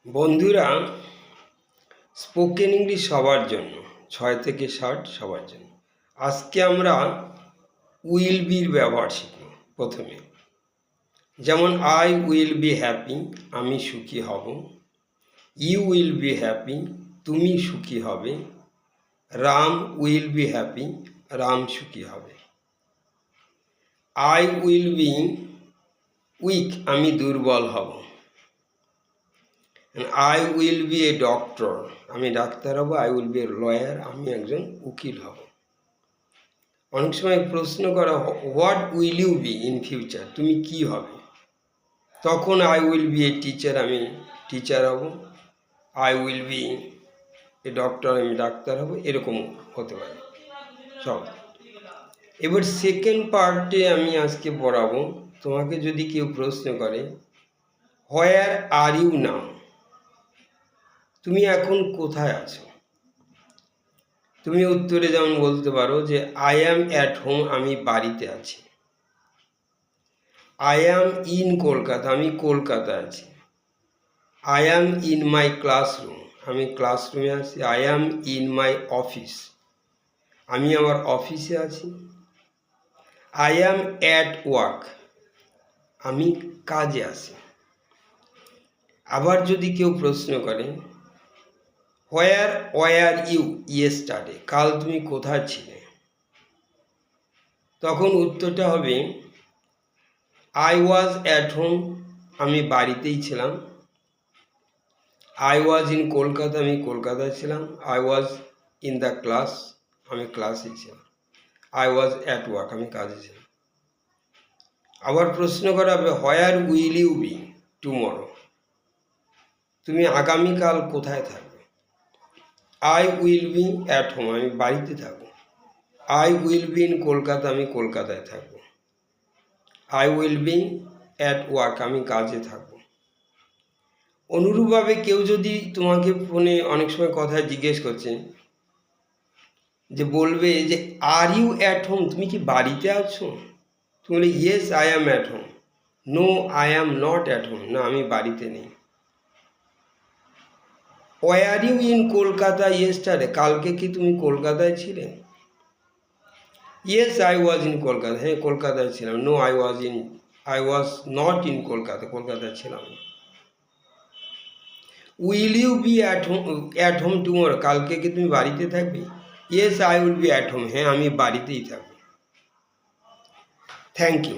বন্ধুরা, spoken English সবার জন্য 6 থেকে 60 সবার জন্য। আজকে আমরা উইল বির ব্যবহার শিখব। প্রথমে যেমন আই উইল বি হ্যাপি, আমি সুখী হব। ইউ উইল বি হ্যাপি, তুমি সুখী হবে। Ram will be happy, Ram সুখী হবে। আই উইল বি উইক, আমি দুর্বল হব। I will be a doctor, আমি ডাক্তার হব। I will be a lawyer, আমি একজন উকিল হব। অনেক সময় প্রশ্ন করা, what will you be in future, তুমি কি হবে? তখন I will be a teacher, আমি টিচার হব। I will be a doctor, আমি ডাক্তার হব। এরকম হতে পারে সব। এবার সেকেন্ড পার্টে আমি আজকে পড়াবো। তোমাকে যদি কেউ প্রশ্ন করে, হোয়ার আর ইউ নাও, তুমি এখন কোথায় আছো? তুমি উত্তরে যেমন বলতে পারো যে আই অ্যাম অ্যাট হোম, আমি বাড়িতে আছি। আই অ্যাম ইন কলকাতা, আমি কলকাতায় আছি। I am in my classroom, আমি ক্লাসরুমে আছি। I am in my office, আমি আমার অফিসে আছি। আই অ্যাম অ্যাট ওয়ার্ক, আমি কাজে আছি। আবার যদি কেউ প্রশ্ন করে, হোয়ার ওয়ার ইউ ইয়েস্টারডে, কাল তুমি কোথায় ছিলে? তখন উত্তরটা হবে আই ওয়াজ অ্যাট হোম, আমি বাড়িতেই ছিলাম। আই ওয়াজ ইন কলকাতা, আমি কলকাতায় ছিলাম। I was in the class, আমি ক্লাসে ছিলাম। আই ওয়াজ অ্যাট ওয়ার্ক, আমি কাজে ছিলাম। আবার প্রশ্ন করা হবে, where will you be tomorrow, তুমি আগামীকাল কোথায় থাকবে? I will be at home, আমি বাড়িতে থাকবো। I will be in Kolkata, আমি কলকাতায় থাকবো। I will be at work, আমি কাজে থাকবো। অনুরূপভাবে কেউ যদি তোমাকে ফোনে অনেক সময় কথা জিজ্ঞেস করছে, যে বলবে যে আর ইউ অ্যাট হোম, তুমি কি বাড়িতে আছো? তুমি বলে yes I am at home. No I am not at home, না আমি বাড়িতে নেই। Were you in Kolkata yesterday, কালকে কি তুমি কলকাতায় ছিলে? Yes I was in Kolkata, হ্যাঁ কলকাতায় ছিলাম। No I was not in Kolkata, কলকাতায় ছিলাম না। Will you be at home tomorrow, কালকে কি তুমি বাড়িতে থাকবে? Yes I will be at home, হ্যাঁ আমি বাড়িতেই থাকবো। Thank you.